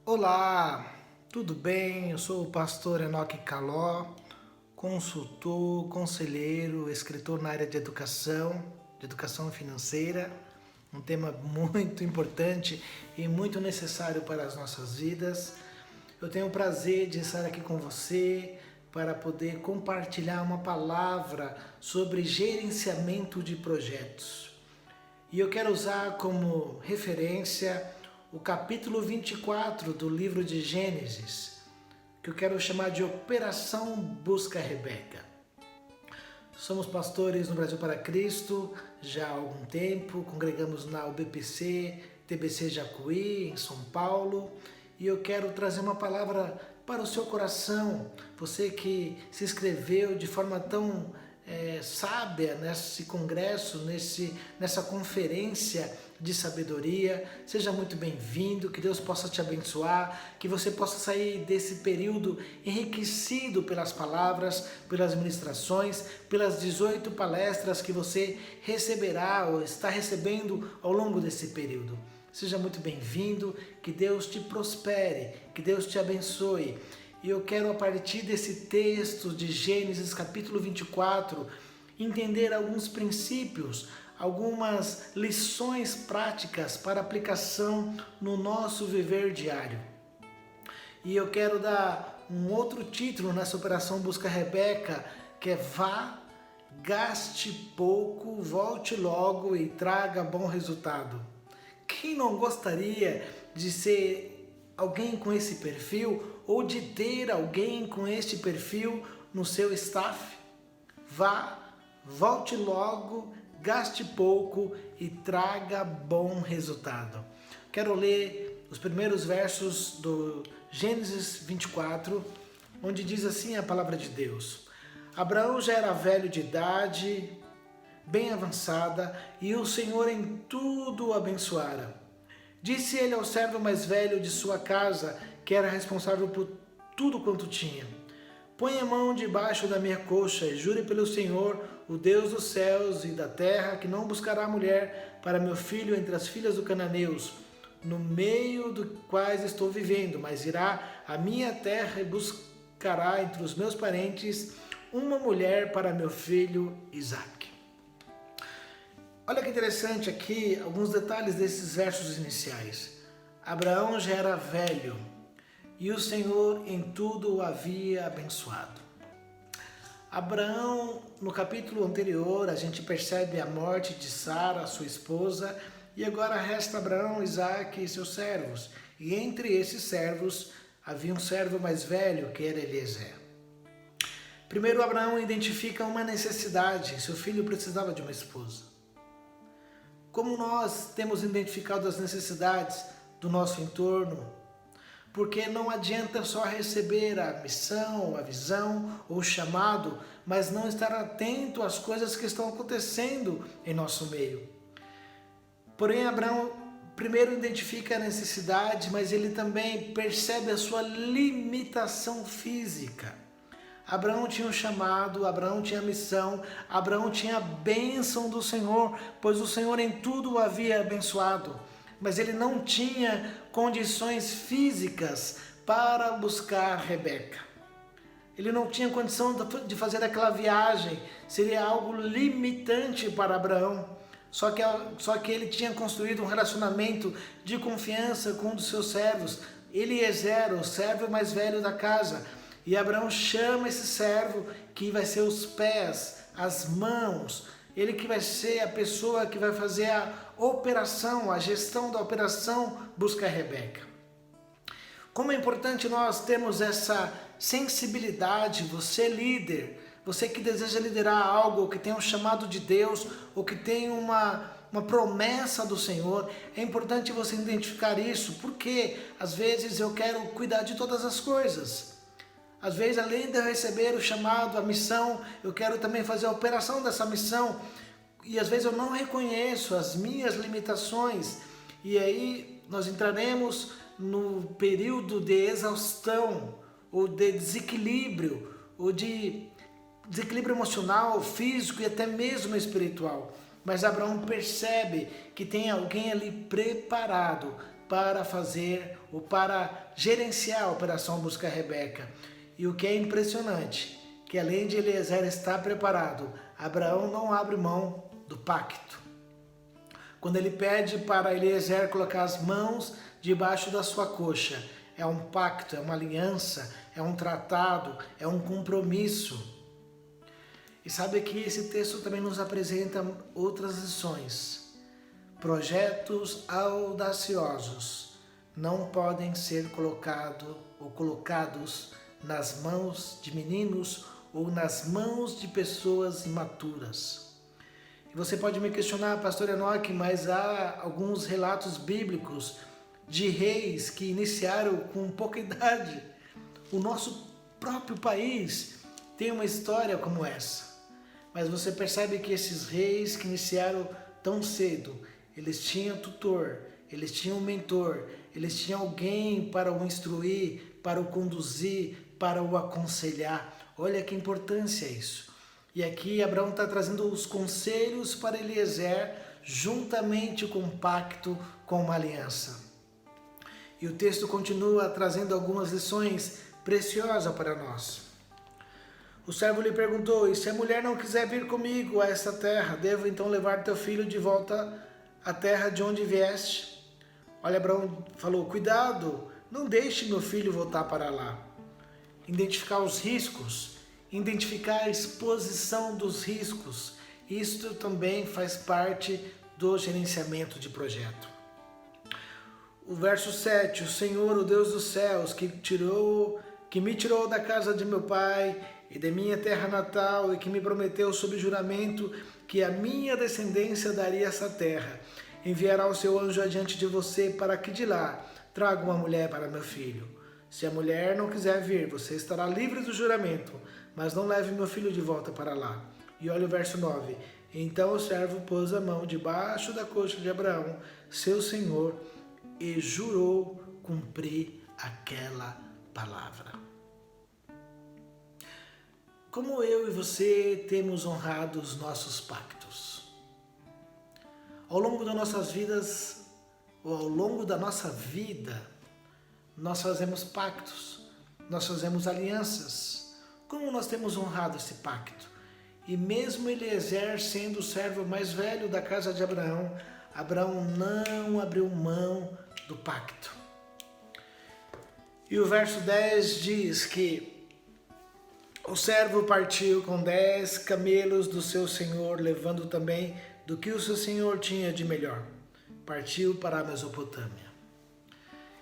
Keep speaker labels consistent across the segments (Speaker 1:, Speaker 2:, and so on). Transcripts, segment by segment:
Speaker 1: Olá, tudo bem? Eu sou o pastor Enoque Caló, consultor, conselheiro, escritor na área de educação financeira, um tema muito importante e muito necessário para as nossas vidas. Eu tenho o prazer de estar aqui com você para poder compartilhar uma palavra sobre gerenciamento de projetos. E eu quero usar como referência o capítulo 24 do livro de Gênesis, que eu quero chamar de Operação Busca Rebeca. Somos pastores no Brasil para Cristo já há algum tempo, congregamos na UBPC, TBC Jacuí, em São Paulo, e eu quero trazer uma palavra para o seu coração. Você que se inscreveu de forma tão sábia nesse congresso, nessa conferência de sabedoria, seja muito bem-vindo, que Deus possa te abençoar, que você possa sair desse período enriquecido pelas palavras, pelas ministrações, pelas 18 palestras que você receberá ou está recebendo ao longo desse período. Seja muito bem-vindo, que Deus te prospere, que Deus te abençoe. E eu quero, a partir desse texto de Gênesis capítulo 24, entender alguns princípios, algumas lições práticas para aplicação no nosso viver diário. E eu quero dar um outro título nessa Operação Busca Rebeca, que é Vá, gaste pouco, volte logo e traga bom resultado. Quem não gostaria de ser alguém com esse perfil ou de ter alguém com este perfil no seu staff? Vá, volte logo, gaste pouco e traga bom resultado. Quero ler os primeiros versos do Gênesis 24, onde diz assim a palavra de Deus: Abraão já era velho de idade, bem avançada, e o Senhor em tudo o abençoara. Disse ele ao servo mais velho de sua casa, que era responsável por tudo quanto tinha: Põe a mão debaixo da minha coxa e jure pelo Senhor, o Deus dos céus e da terra, que não buscará mulher para meu filho entre as filhas dos cananeus, no meio dos quais estou vivendo, mas irá à minha terra e buscará entre os meus parentes uma mulher para meu filho Isaque. Olha que interessante aqui alguns detalhes desses versos iniciais. Abraão já era velho e o Senhor em tudo o havia abençoado. Abraão, no capítulo anterior, a gente percebe a morte de Sara, sua esposa, e agora resta Abraão, Isaque e seus servos. E entre esses servos havia um servo mais velho, que era Eliezer. Primeiro, Abraão identifica uma necessidade: seu filho precisava de uma esposa. Como nós temos identificado as necessidades do nosso entorno? Porque não adianta só receber a missão, a visão ou o chamado, mas não estar atento às coisas que estão acontecendo em nosso meio. Porém, Abraão primeiro identifica a necessidade, mas ele também percebe a sua limitação física. Abraão tinha um chamado, Abraão tinha missão, Abraão tinha a bênção do Senhor, pois o Senhor em tudo o havia abençoado. Mas ele não tinha condições físicas para buscar Rebeca. Ele não tinha condição de fazer aquela viagem, seria algo limitante para Abraão. Só que ele tinha construído um relacionamento de confiança com um dos seus servos, Eliezer, o servo mais velho da casa. E Abraão chama esse servo, que vai ser os pés, as mãos, ele que vai ser a pessoa que vai fazer a operação, a gestão da operação Busca Rebeca. Como é importante nós termos essa sensibilidade, você líder, você que deseja liderar algo, que tem um chamado de Deus, ou que tem uma promessa do Senhor, é importante você identificar isso, porque às vezes eu quero cuidar de todas as coisas. Às vezes, além de eu receber o chamado, a missão, eu quero também fazer a operação dessa missão. E às vezes eu não reconheço as minhas limitações. E aí nós entraremos no período de exaustão, ou de desequilíbrio, ou de desequilíbrio emocional, físico e até mesmo espiritual. Mas Abraão percebe que tem alguém ali preparado para fazer ou para gerenciar a operação Busca Rebeca. E o que é impressionante, que além de Eliezer estar preparado, Abraão não abre mão do pacto. Quando ele pede para Eliezer colocar as mãos debaixo da sua coxa, é um pacto, é uma aliança, é um tratado, é um compromisso. E sabe que esse texto também nos apresenta outras lições. Projetos audaciosos não podem ser colocados nas mãos de meninos ou nas mãos de pessoas imaturas. E você pode me questionar, pastor Enoque, mas há alguns relatos bíblicos de reis que iniciaram com pouca idade. O nosso próprio país tem uma história como essa. Mas você percebe que esses reis que iniciaram tão cedo, eles tinham tutor, eles tinham mentor, eles tinham alguém para o instruir, para o conduzir, para o aconselhar. Olha que importância isso. E aqui Abraão está trazendo os conselhos para Eliezer, juntamente com um pacto, com uma aliança. E o texto continua trazendo algumas lições preciosas para nós. O servo lhe perguntou: e se a mulher não quiser vir comigo a esta terra, devo então levar teu filho de volta à terra de onde vieste? Olha, Abraão falou: cuidado, não deixe meu filho voltar para lá. Identificar os riscos, identificar a exposição dos riscos, isto também faz parte do gerenciamento de projeto. O verso 7, o Senhor, o Deus dos céus, que me tirou da casa de meu pai e da minha terra natal, e que me prometeu sob juramento que a minha descendência daria essa terra, enviará o seu anjo adiante de você para que de lá traga uma mulher para meu filho. Se a mulher não quiser vir, você estará livre do juramento, mas não leve meu filho de volta para lá. E olha o verso 9. Então o servo pôs a mão debaixo da coxa de Abraão, seu senhor, e jurou cumprir aquela palavra. Como eu e você temos honrado os nossos pactos? Ao longo das nossas vidas, ou ao longo da nossa vida, nós fazemos pactos, nós fazemos alianças. Como nós temos honrado esse pacto? E mesmo Eliezer sendo o servo mais velho da casa de Abraão, Abraão não abriu mão do pacto. E o verso 10 diz que o servo partiu com 10 camelos do seu senhor, levando também do que o seu senhor tinha de melhor. Partiu para a Mesopotâmia.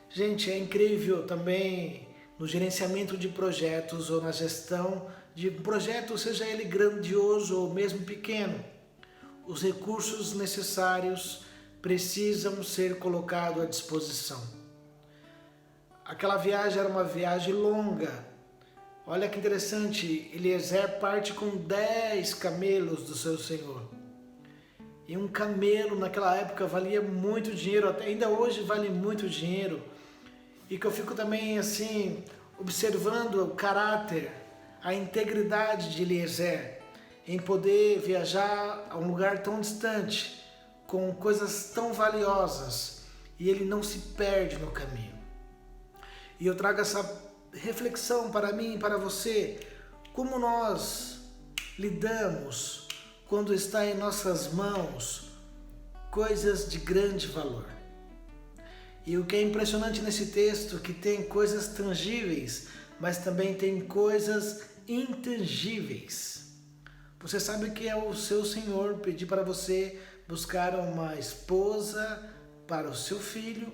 Speaker 1: Gente, é incrível também no gerenciamento de projetos ou na gestão de projetos, seja ele grandioso ou mesmo pequeno. Os recursos necessários precisam ser colocados à disposição. Aquela viagem era uma viagem longa. Olha que interessante, Eliezer parte com 10 camelos do seu senhor. E um camelo naquela época valia muito dinheiro, até ainda hoje vale muito dinheiro. E que eu fico também assim, observando o caráter, a integridade de Eliezer em poder viajar a um lugar tão distante, com coisas tão valiosas, e ele não se perde no caminho. E eu trago essa reflexão para mim e para você, como nós lidamos quando está em nossas mãos coisas de grande valor. E o que é impressionante nesse texto é que tem coisas tangíveis, mas também tem coisas intangíveis. Você sabe que é o seu Senhor pedir para você buscar uma esposa para o seu filho.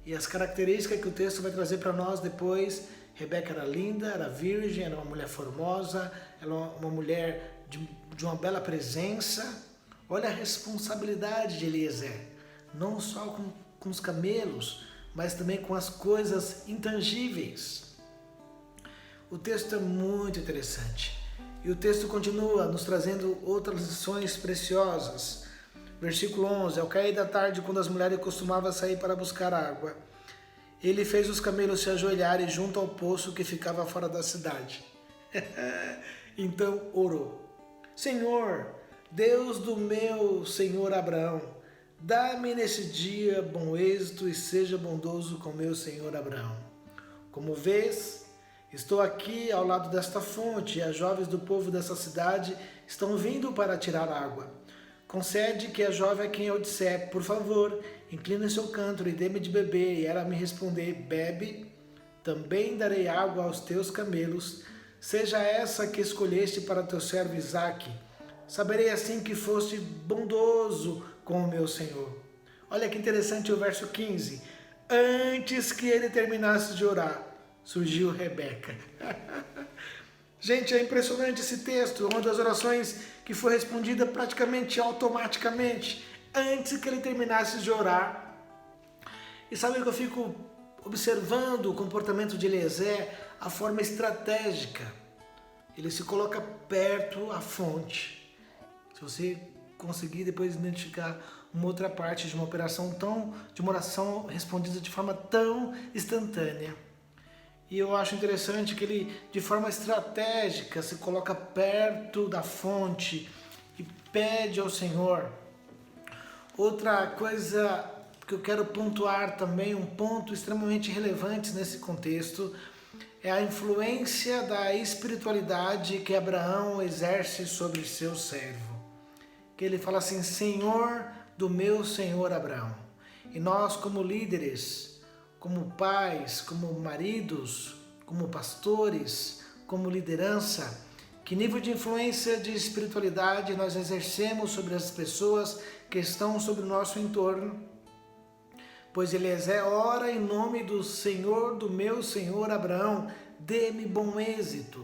Speaker 1: E as características que o texto vai trazer para nós depois: Rebeca era linda, era virgem, era uma mulher formosa, era uma mulher de uma bela presença. Olha a responsabilidade de Eliezer, não só com os camelos, mas também com as coisas intangíveis. O texto é muito interessante. E o texto continua nos trazendo outras lições preciosas. Versículo 11, ao cair da tarde, quando as mulheres costumavam sair para buscar água, ele fez os camelos se ajoelharem junto ao poço que ficava fora da cidade. Então orou: Senhor, Deus do meu senhor Abraão, Dá-me nesse dia bom êxito e seja bondoso com meu senhor Abraão. Como vês, estou aqui ao lado desta fonte e as jovens do povo dessa cidade estão vindo para tirar água. Concede que a jovem a quem eu disser, por favor, incline seu cântaro e dê-me de beber, e ela me responder, bebe, também darei água aos teus camelos, seja essa que escolheste para teu servo Isaque. Saberei assim que foste bondoso com o meu Senhor. Olha que interessante o verso 15. Antes que ele terminasse de orar, surgiu Rebeca. Gente, é impressionante esse texto, uma das orações que foi respondida praticamente automaticamente, antes que ele terminasse de orar. E sabe o que eu fico observando o comportamento de Eliezer, a forma estratégica. Ele se coloca perto à fonte. Se você conseguir depois identificar uma outra parte de uma de uma oração respondida de forma tão instantânea. E eu acho interessante que ele, de forma estratégica, se coloca perto da fonte e pede ao Senhor. Outra coisa que eu quero pontuar também, um ponto extremamente relevante nesse contexto, é a influência da espiritualidade que Abraão exerce sobre seu servo. Que ele fala assim, Senhor do meu Senhor Abraão. E nós como líderes, como pais, como maridos, como pastores, como liderança, que nível de influência de espiritualidade nós exercemos sobre as pessoas que estão sobre o nosso entorno? Pois Eliezer ora em nome do Senhor do meu Senhor Abraão, dê-me bom êxito.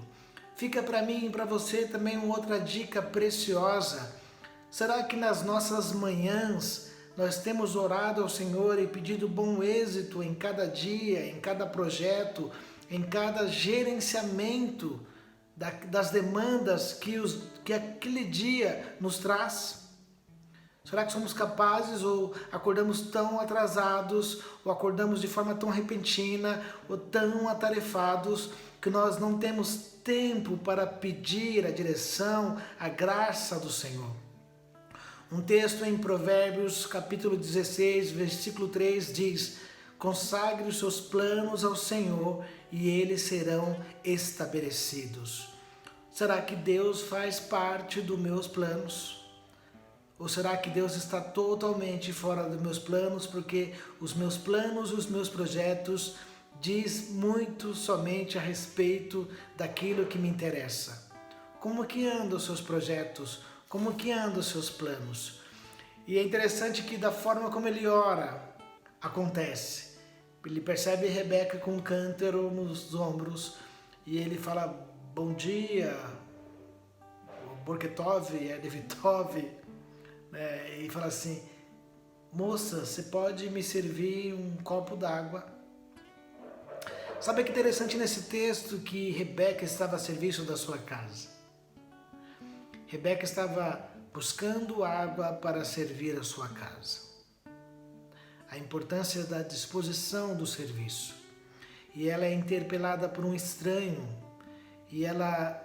Speaker 1: Fica para mim e para você também uma outra dica preciosa. Será que nas nossas manhãs nós temos orado ao Senhor e pedido bom êxito em cada dia, em cada projeto, em cada gerenciamento das demandas que aquele dia nos traz? Será que somos capazes ou acordamos tão atrasados, ou acordamos de forma tão repentina, ou tão atarefados, que nós não temos tempo para pedir a direção, a graça do Senhor? Um texto em Provérbios, capítulo 16, versículo 3 diz, consagre os seus planos ao Senhor e eles serão estabelecidos. Será que Deus faz parte dos meus planos? Ou será que Deus está totalmente fora dos meus planos, porque os meus planos, os meus projetos diz muito somente a respeito daquilo que me interessa? Como que andam os seus projetos? Como que andam os seus planos? E é interessante que da forma como ele ora, acontece. Ele percebe Rebeca com um cântaro nos ombros e ele fala, bom dia, Borketov, Levitov, né? E fala assim, moça, você pode me servir um copo d'água? Sabe que interessante nesse texto que Rebeca estava a serviço da sua casa. Rebeca estava buscando água para servir a sua casa. A importância da disposição do serviço. E ela é interpelada por um estranho e ela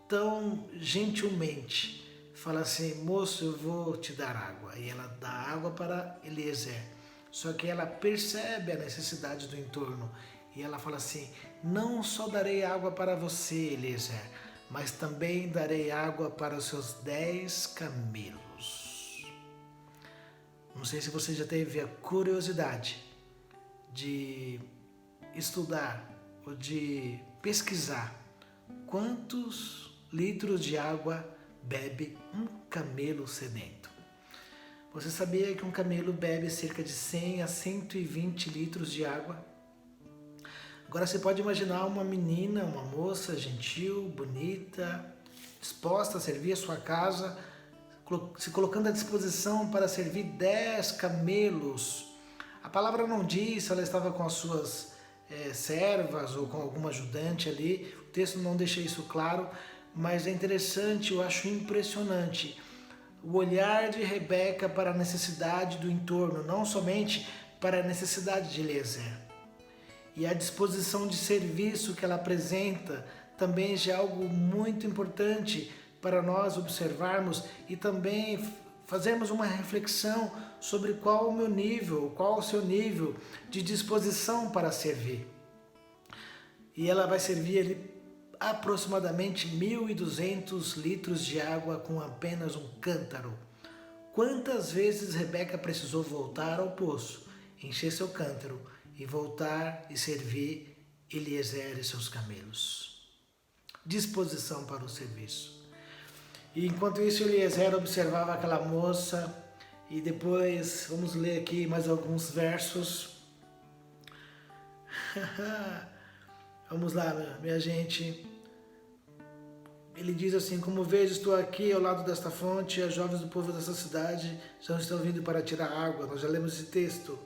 Speaker 1: tão gentilmente fala assim, moço, eu vou te dar água. E ela dá água para Eliezer. Só que ela percebe a necessidade do entorno e ela fala assim, não só darei água para você, Eliezer, mas também darei água para os seus 10 camelos. Não sei se você já teve a curiosidade de estudar ou de pesquisar quantos litros de água bebe um camelo sedento. Você sabia que um camelo bebe cerca de 100 a 120 litros de água? Agora você pode imaginar uma menina, uma moça gentil, bonita, disposta a servir a sua casa, se colocando à disposição para servir 10 camelos. A palavra não diz se ela estava com as suas servas ou com alguma ajudante ali, o texto não deixa isso claro, mas é interessante, eu acho impressionante o olhar de Rebeca para a necessidade do entorno, não somente para a necessidade de Eliezer. E a disposição de serviço que ela apresenta também já é algo muito importante para nós observarmos e também fazermos uma reflexão sobre qual o meu nível, qual o seu nível de disposição para servir. E ela vai servir ali aproximadamente 1.200 litros de água com apenas um cântaro. Quantas vezes Rebeca precisou voltar ao poço, encher seu cântaro e voltar e servir Eliezer e seus camelos? Disposição para o serviço. E enquanto isso, Eliezer observava aquela moça, e depois vamos ler aqui mais alguns versos. Vamos lá, minha gente. Ele diz assim: como vejo, estou aqui ao lado desta fonte, e as jovens do povo dessa cidade já estão vindo para tirar água. Nós já lemos esse texto.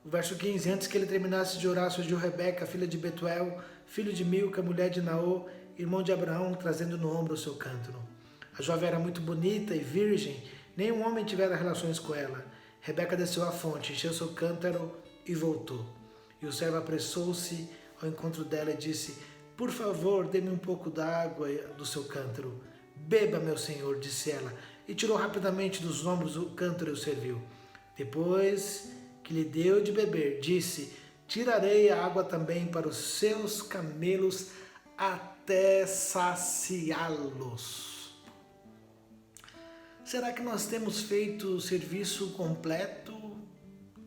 Speaker 1: O verso 15: antes que ele terminasse de orar, surgiu Rebeca, filha de Betuel, filho de Milca, mulher de Naô, irmão de Abraão, trazendo no ombro o seu cântaro. A jovem era muito bonita e virgem, nenhum homem tivera relações com ela. Rebeca desceu à fonte, encheu seu cântaro e voltou. E o servo apressou-se ao encontro dela e disse: por favor, dê-me um pouco da água do seu cântaro. Beba, meu senhor, disse ela, e tirou rapidamente dos ombros o cântaro e o serviu. Depois que lhe deu de beber, disse: tirarei a água também para os seus camelos até saciá-los. Será que nós temos feito o serviço completo?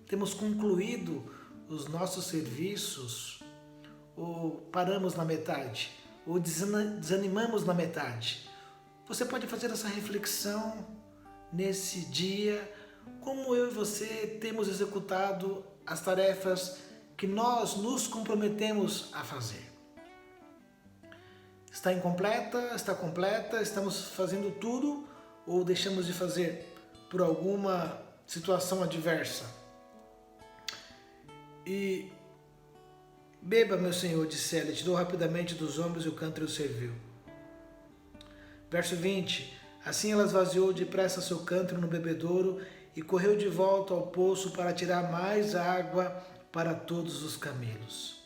Speaker 1: Temos concluído os nossos serviços? Ou paramos na metade? Ou desanimamos na metade? Você pode fazer essa reflexão nesse dia, como eu e você temos executado as tarefas que nós nos comprometemos a fazer. Está incompleta? Está completa? Estamos fazendo tudo ou deixamos de fazer por alguma situação adversa? E beba, meu senhor, disse ela, tirou rapidamente dos ombros e o cântaro o serviu. Verso 20: assim ela esvaziou depressa seu cântaro no bebedouro e correu de volta ao poço para tirar mais água para todos os camelos.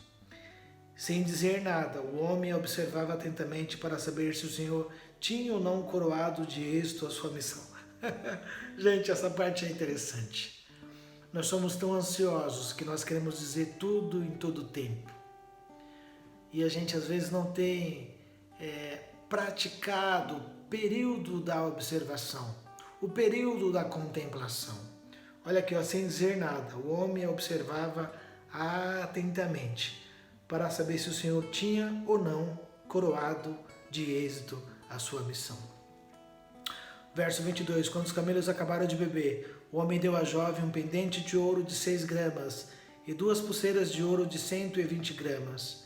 Speaker 1: Sem dizer nada, o homem observava atentamente para saber se o Senhor tinha ou não coroado de êxito a sua missão. Gente, essa parte é interessante. Nós somos tão ansiosos que nós queremos dizer tudo em todo tempo. E a gente às vezes não tem praticado o período da observação, o período da contemplação. Olha aqui, ó, sem dizer nada, o homem observava atentamente para saber se o Senhor tinha ou não coroado de êxito a sua missão. Verso 22: quando os camelos acabaram de beber, o homem deu à jovem um pendente de ouro de 6 gramas e 2 pulseiras de ouro de 120 gramas.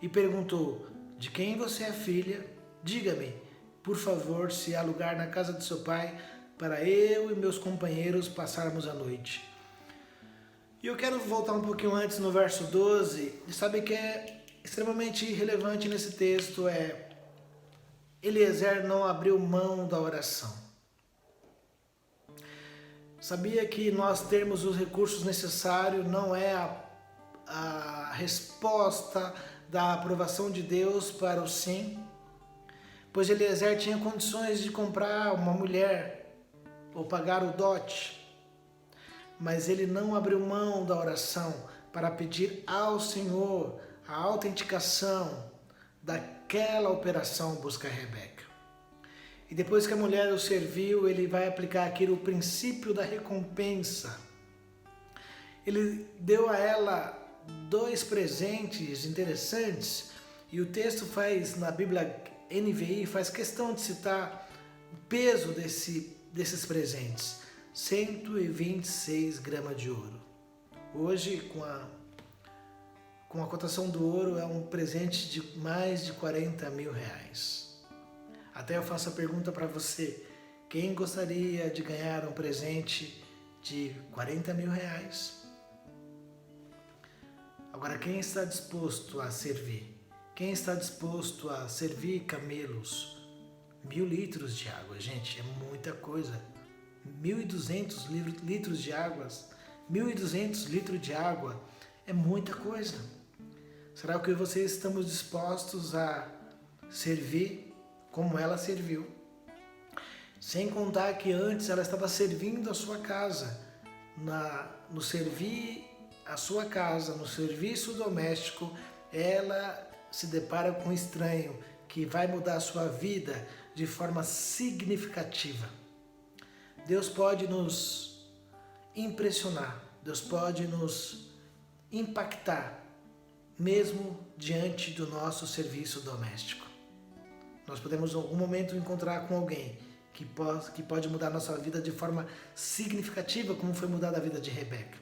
Speaker 1: E perguntou: de quem você é filha? Diga-me, por favor, se há lugar na casa de seu pai para eu e meus companheiros passarmos a noite. E eu quero voltar um pouquinho antes no verso 12, e sabe que é extremamente relevante nesse texto, Eliezer não abriu mão da oração. Sabia que nós termos os recursos necessários não é a resposta da aprovação de Deus para o sim? Pois Eliezer tinha condições de comprar uma mulher ou pagar o dote, mas ele não abriu mão da oração para pedir ao Senhor a autenticação daquela operação buscar Rebeca. E depois que a mulher o serviu, ele vai aplicar aqui o princípio da recompensa. Ele deu a ela 2 presentes interessantes, e o texto faz, na Bíblia NVI, faz questão de citar o peso desses presentes: 126 gramas de ouro. Hoje, com a cotação do ouro, é um presente de mais de 40 mil reais. Até eu faço a pergunta para você: quem gostaria de ganhar um presente de 40 mil reais? Agora, quem está disposto a servir? Quem está disposto a servir camelos? 1.000 litros de água, gente, é muita coisa. 1.200 litros de água, 1.200 litros de água é muita coisa. Será que vocês estamos dispostos a servir como ela serviu? Sem contar que antes ela estava servindo a sua casa, no servir a sua casa, no serviço doméstico, ela se depara com um estranho que vai mudar a sua vida de forma significativa. Deus pode nos impressionar, Deus pode nos impactar, mesmo diante do nosso serviço doméstico. Nós podemos em algum momento encontrar com alguém que pode mudar a nossa vida de forma significativa, como foi mudada a vida de Rebeca.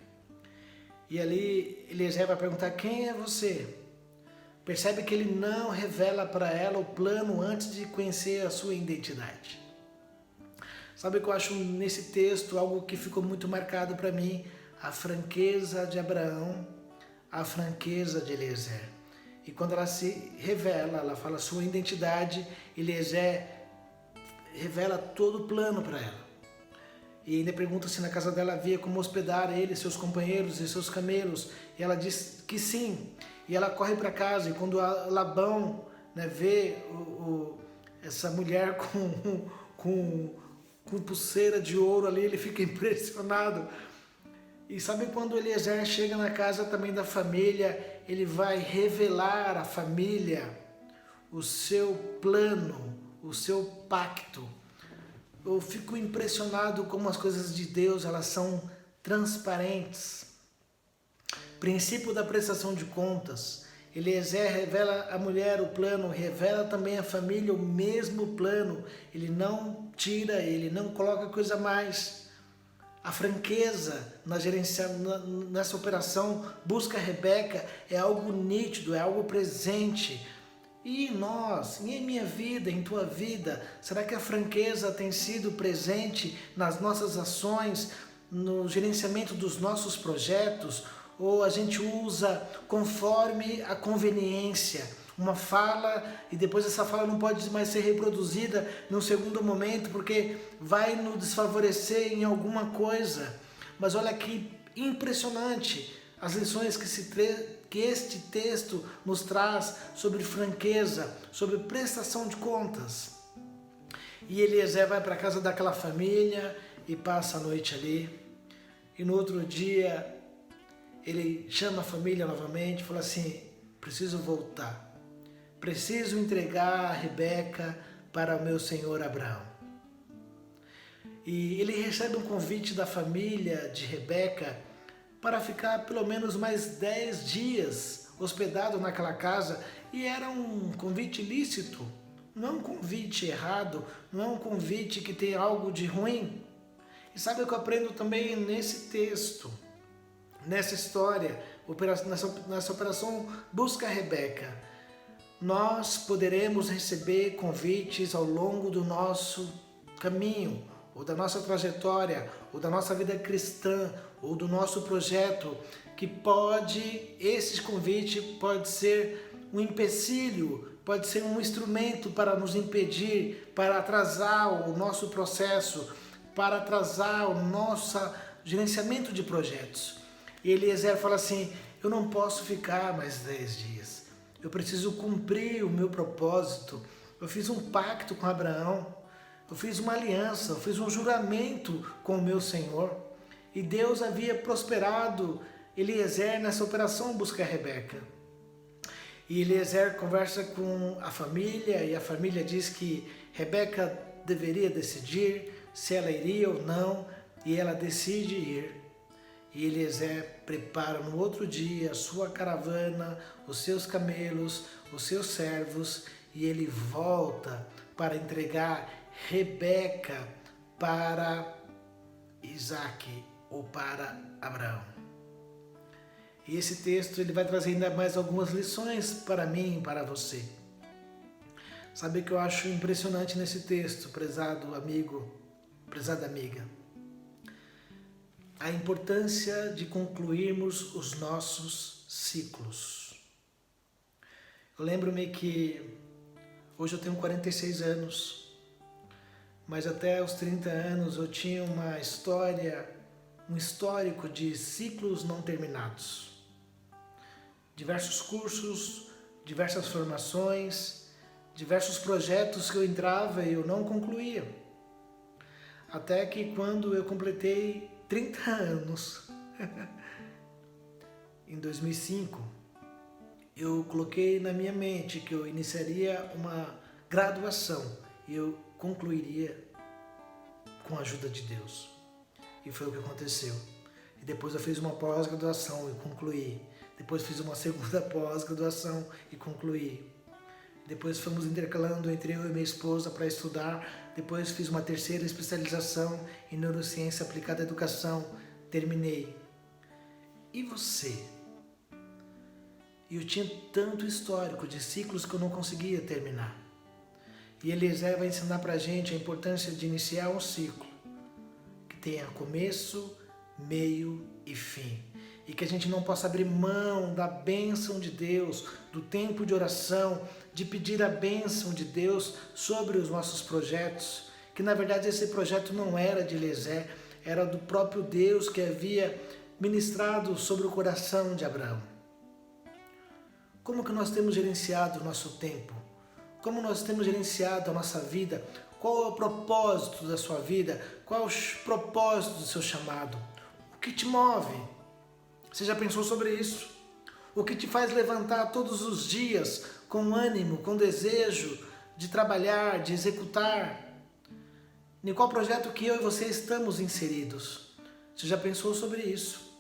Speaker 1: E ali Eliezer vai perguntar: quem é você? Percebe que ele não revela para ela o plano antes de conhecer a sua identidade. Sabe o que eu acho nesse texto, algo que ficou muito marcado para mim? A franqueza de Abraão, a franqueza de Eliezer. E quando ela se revela, ela fala sua identidade, Eliezer revela todo o plano para ela. E ainda pergunta se na casa dela havia como hospedar ele, seus companheiros e seus camelos. E ela diz que sim. E ela corre para casa, e quando Labão, né, vê essa mulher com pulseira de ouro ali, ele fica impressionado. E sabe quando Eliezer chega na casa também da família, ele vai revelar à família o seu plano, o seu pacto. Eu fico impressionado como as coisas de Deus, elas são transparentes. Princípio da prestação de contas. Eliezer revela à mulher o plano, revela também à família o mesmo plano. Ele não tira, ele não coloca coisa a mais. A franqueza nessa operação busca Rebeca é algo nítido, é algo presente. E nós, e em minha vida, em tua vida, será que a franqueza tem sido presente nas nossas ações, no gerenciamento dos nossos projetos? Ou a gente usa conforme a conveniência, uma fala, e depois essa fala não pode mais ser reproduzida num segundo momento, porque vai nos desfavorecer em alguma coisa. Mas olha que impressionante as lições que este texto nos traz sobre franqueza, sobre prestação de contas. E Eliezer vai para a casa daquela família e passa a noite ali. E no outro dia ele chama a família novamente e fala assim: preciso voltar, preciso entregar a Rebeca para o meu senhor Abraão. E ele recebe um convite da família de Rebeca para ficar pelo menos mais 10 dias hospedado naquela casa, e era um convite lícito, não é um convite errado, não é um convite que tem algo de ruim. E sabe o que eu aprendo também nesse texto, nessa história, nessa operação Busca Rebeca? Nós poderemos receber convites ao longo do nosso caminho, ou da nossa trajetória, ou da nossa vida cristã, ou do nosso projeto, que esse convite pode ser um empecilho, pode ser um instrumento para nos impedir, para atrasar o nosso processo, para atrasar o nosso gerenciamento de projetos. E Eliezer fala assim: eu não posso ficar mais 10 dias, eu preciso cumprir o meu propósito. Eu fiz um pacto com Abraão, eu fiz uma aliança, eu fiz um juramento com o meu Senhor. E Deus havia prosperado Eliezer nessa operação Busca Rebeca. E Eliezer conversa com a família, e a família diz que Rebeca deveria decidir se ela iria ou não, e ela decide ir. E Eliezer prepara no outro dia a sua caravana, os seus camelos, os seus servos, e ele volta para entregar Rebeca para Isaac, ou para Abraão. E esse texto ele vai trazer ainda mais algumas lições para mim e para você. Sabe o que eu acho impressionante nesse texto, prezado amigo, prezada amiga? A importância de concluirmos os nossos ciclos. Eu lembro-me que hoje eu tenho 46 anos, mas até os 30 anos eu tinha um histórico de ciclos não terminados. Diversos cursos, diversas formações, diversos projetos que eu entrava e eu não concluía. Até que quando eu completei 30 anos, em 2005, eu coloquei na minha mente que eu iniciaria uma graduação e eu concluiria com a ajuda de Deus. E foi o que aconteceu. E depois eu fiz uma pós-graduação e concluí. Depois fiz uma segunda pós-graduação e concluí. Depois fomos intercalando entre eu e minha esposa para estudar. Depois fiz uma terceira especialização em neurociência aplicada à educação. Terminei. E você? E eu tinha tanto histórico de ciclos que eu não conseguia terminar. E Eliezer vai ensinar para a gente a importância de iniciar um ciclo que tenha começo, meio e fim. E que a gente não possa abrir mão da bênção de Deus, do tempo de oração, de pedir a bênção de Deus sobre os nossos projetos. Que na verdade esse projeto não era de Eliezer, era do próprio Deus que havia ministrado sobre o coração de Abraão. Como que nós temos gerenciado o nosso tempo? Como nós temos gerenciado a nossa vida? Qual é o propósito da sua vida? Qual é o propósito do seu chamado? O que te move? Você já pensou sobre isso? O que te faz levantar todos os dias com ânimo, com desejo de trabalhar, de executar? Em qual projeto que eu e você estamos inseridos? Você já pensou sobre isso?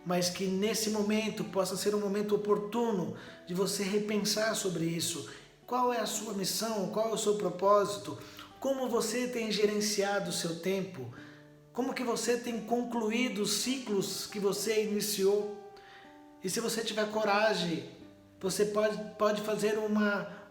Speaker 1: Mas que nesse momento possa ser um momento oportuno de você repensar sobre isso. Qual é a sua missão? Qual é o seu propósito? Como você tem gerenciado o seu tempo? Como que você tem concluído os ciclos que você iniciou? E se você tiver coragem, você pode fazer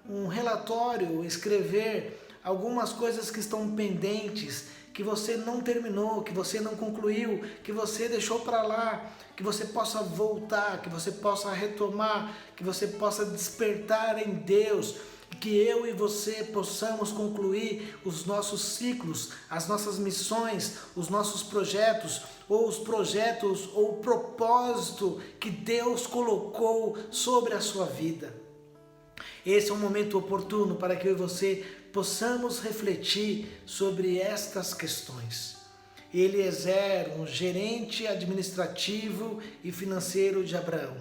Speaker 1: um relatório, escrever algumas coisas que estão pendentes, que você não terminou, que você não concluiu, que você deixou para lá, que você possa voltar, que você possa retomar, que você possa despertar em Deus, que eu e você possamos concluir os nossos ciclos, as nossas missões, os nossos projetos, ou os projetos ou o propósito que Deus colocou sobre a sua vida. Esse é um momento oportuno para que eu e você possamos refletir sobre estas questões. Eliezer, um gerente administrativo e financeiro de Abraão,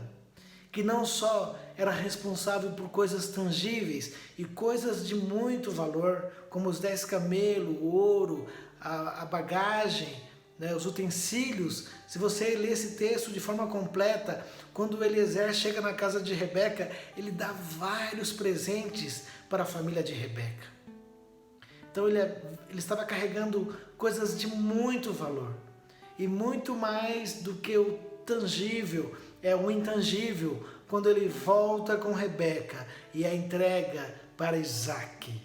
Speaker 1: que não só era responsável por coisas tangíveis e coisas de muito valor, como os 10 camelos, o ouro, a bagagem, né, os utensílios. Se você ler esse texto de forma completa, quando Eliezer chega na casa de Rebeca, ele dá vários presentes para a família de Rebeca. Então ele estava carregando coisas de muito valor. E muito mais do que o tangível, é o intangível, quando ele volta com Rebeca e a entrega para Isaac.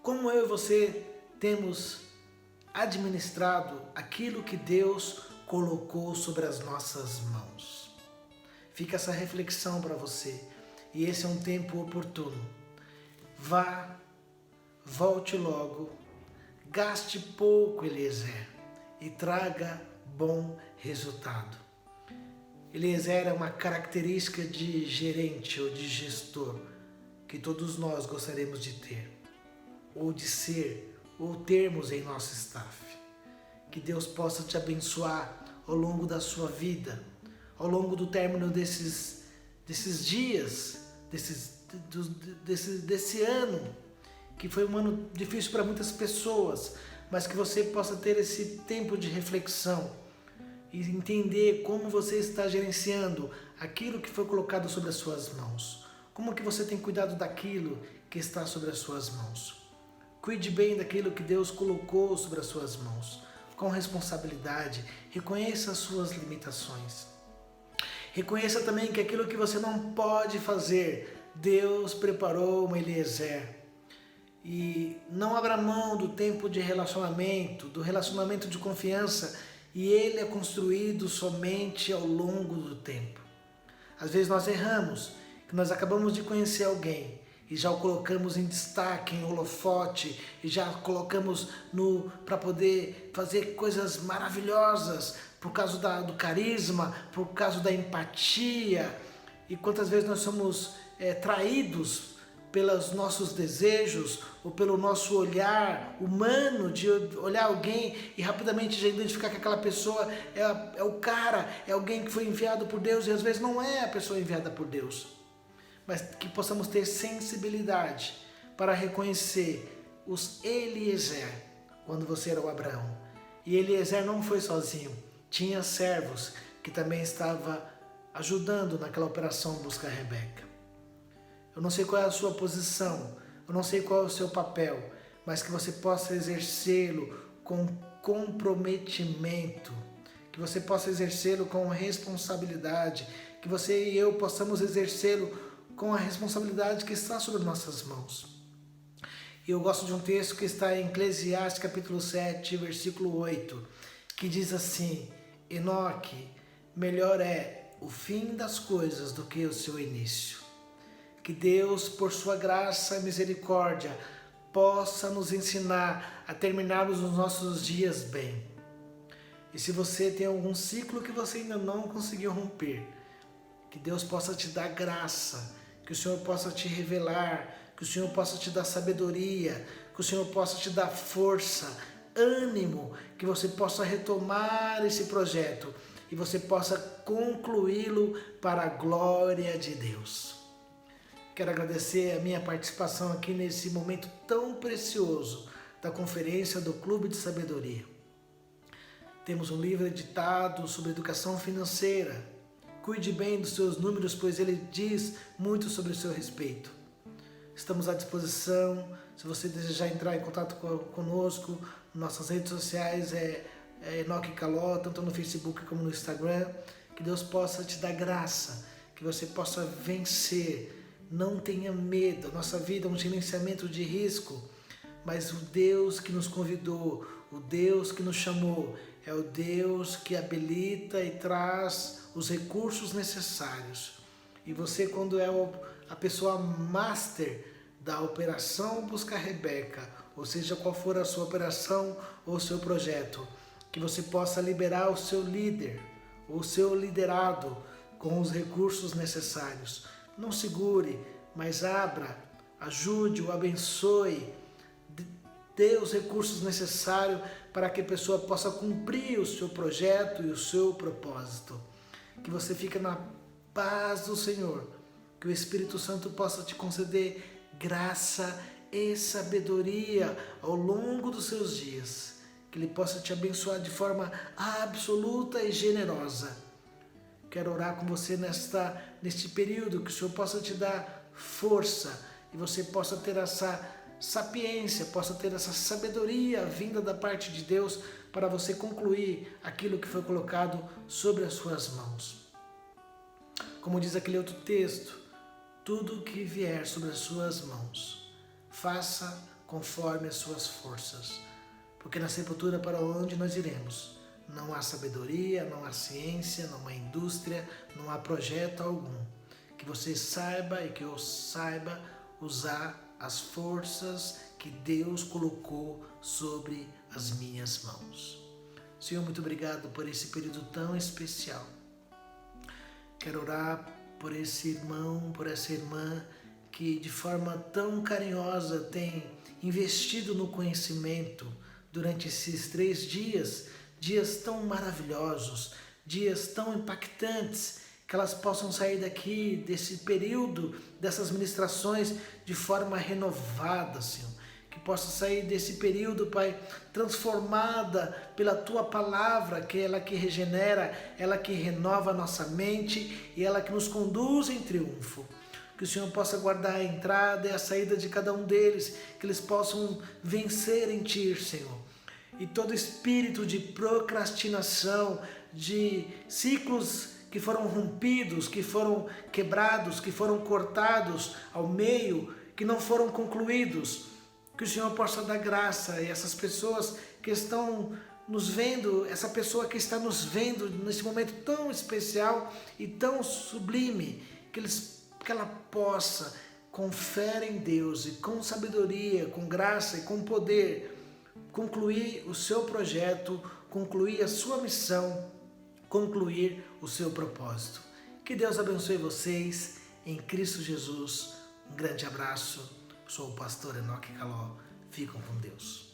Speaker 1: Como eu e você temos administrado aquilo que Deus colocou sobre as nossas mãos? Fica essa reflexão para você. E esse é um tempo oportuno. Vá, volte logo, gaste pouco, Eliezer, e traga bom resultado. Eliezer é uma característica de gerente ou de gestor que todos nós gostaríamos de ter, ou de ser, ou termos em nosso staff. Que Deus possa te abençoar ao longo da sua vida, ao longo do término desses dias, desse ano, que foi um ano difícil para muitas pessoas, mas que você possa ter esse tempo de reflexão e entender como você está gerenciando aquilo que foi colocado sobre as suas mãos. Como que você tem cuidado daquilo que está sobre as suas mãos. Cuide bem daquilo que Deus colocou sobre as suas mãos, com responsabilidade. Reconheça as suas limitações. Reconheça também que aquilo que você não pode fazer, Deus preparou uma Eliezer. E não abra mão do tempo de relacionamento, do relacionamento de confiança, e ele é construído somente ao longo do tempo. Às vezes nós erramos, que nós acabamos de conhecer alguém e já o colocamos em destaque, em holofote, e já colocamos para poder fazer coisas maravilhosas por causa do carisma, por causa da empatia. E quantas vezes nós somos traídos pelos nossos desejos ou pelo nosso olhar humano de olhar alguém e rapidamente já identificar que aquela pessoa é o cara, é alguém que foi enviado por Deus e às vezes não é a pessoa enviada por Deus. Mas que possamos ter sensibilidade para reconhecer os Eliezer, quando você era o Abraão. E Eliezer não foi sozinho, tinha servos que também estavam ajudando naquela operação buscar Rebeca. Eu não sei qual é a sua posição, eu não sei qual é o seu papel, mas que você possa exercê-lo com comprometimento, que você possa exercê-lo com responsabilidade, que você e eu possamos exercê-lo com a responsabilidade que está sobre nossas mãos. E eu gosto de um texto que está em Eclesiastes capítulo 7, versículo 8, que diz assim: Enoque, melhor é o fim das coisas do que o seu início. Que Deus, por sua graça e misericórdia, possa nos ensinar a terminarmos os nossos dias bem. E se você tem algum ciclo que você ainda não conseguiu romper, que Deus possa te dar graça, que o Senhor possa te revelar, que o Senhor possa te dar sabedoria, que o Senhor possa te dar força, ânimo, que você possa retomar esse projeto e você possa concluí-lo para a glória de Deus. Quero agradecer a minha participação aqui nesse momento tão precioso da conferência do Clube de Sabedoria. Temos um livro editado sobre educação financeira. Cuide bem dos seus números, pois ele diz muito sobre o seu respeito. Estamos à disposição. Se você desejar entrar em contato conosco, nossas redes sociais é Enoque Caló, tanto no Facebook como no Instagram. Que Deus possa te dar graça, que você possa vencer. Não tenha medo, a nossa vida é um gerenciamento de risco, mas o Deus que nos convidou, o Deus que nos chamou, é o Deus que habilita e traz os recursos necessários. E você, quando é a pessoa master da operação Busca Rebeca, ou seja, qual for a sua operação ou o seu projeto, que você possa liberar o seu líder, o seu liderado com os recursos necessários. Não segure, mas abra, ajude-o, abençoe, dê os recursos necessários para que a pessoa possa cumprir o seu projeto e o seu propósito. Que você fique na paz do Senhor, que o Espírito Santo possa te conceder graça e sabedoria ao longo dos seus dias, que Ele possa te abençoar de forma absoluta e generosa. Quero orar com você neste período, que o Senhor possa te dar força e você possa ter essa sapiência, possa ter essa sabedoria vinda da parte de Deus para você concluir aquilo que foi colocado sobre as suas mãos. Como diz aquele outro texto, tudo que vier sobre as suas mãos, faça conforme as suas forças, porque na sepultura para onde nós iremos, não há sabedoria, não há ciência, não há indústria, não há projeto algum. Que você saiba e que eu saiba usar as forças que Deus colocou sobre as minhas mãos. Senhor, muito obrigado por esse período tão especial. Quero orar por esse irmão, por essa irmã que de forma tão carinhosa tem investido no conhecimento durante esses 3 dias, dias tão maravilhosos, dias tão impactantes, que elas possam sair daqui, desse período, dessas ministrações, de forma renovada, Senhor. Que possa sair desse período, Pai, transformada pela Tua Palavra, que é ela que regenera, ela que renova a nossa mente e ela que nos conduz em triunfo. Que o Senhor possa guardar a entrada e a saída de cada um deles, que eles possam vencer em Ti, Senhor. E todo espírito de procrastinação, de ciclos que foram rompidos, que foram quebrados, que foram cortados ao meio, que não foram concluídos, que o Senhor possa dar graça e essas pessoas que estão nos vendo, essa pessoa que está nos vendo nesse momento tão especial e tão sublime, que ela possa, com fé em Deus e com sabedoria, com graça e com poder, concluir o seu projeto, concluir a sua missão, concluir o seu propósito. Que Deus abençoe vocês, em Cristo Jesus. Um grande abraço. Sou o pastor Enoque Caló. Fiquem com Deus.